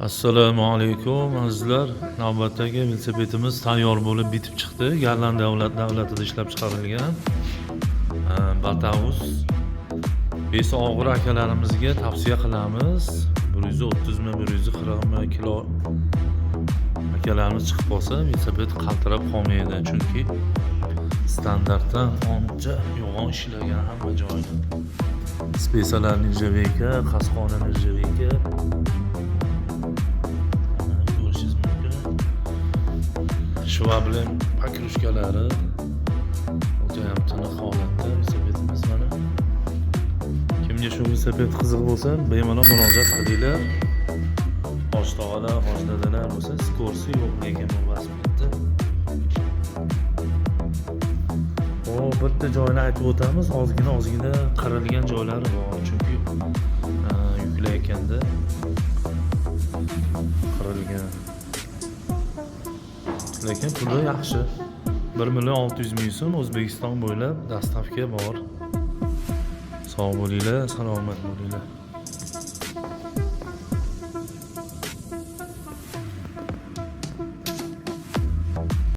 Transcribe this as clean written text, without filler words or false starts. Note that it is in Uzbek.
Assalomu alaykum azizlar. Navbatdagi velosipedimiz tayyor bo'lib bitib chiqdi. Garland davlatida ishlab chiqarilgan Batavus. Besi og'ir akalarimizga tavsiya qilamiz. 130 mi 140 mi kilo akalarimiz chiqib qolsa, velosiped qaltirab qolmaydi, chunki standartdan ancha yo'g'on ishlagan hamma joyda. Spesalar nirjaveyka, qasqona nirjaveyka. Shvablen pakrushkalari o'zayam tiniq holatda velosipedimiz mana. Kimga shu velosiped qiziq bo'lsa, bemalol murojaat qilinglar. Oshtog'alar, oshdadalar bo'lsa, skorsi yo'q lekin bu velosipedda. Bitta joyini aytib o'tamiz, ozgina qarilgan joylari bor, chunki yuklayotganda qarilgan. Lekin puli yaxshi. 1.600.000 so'm O'zbekiston bo'ylab dastavka bor. Sog' bo'linglar, salomat bo'linglar.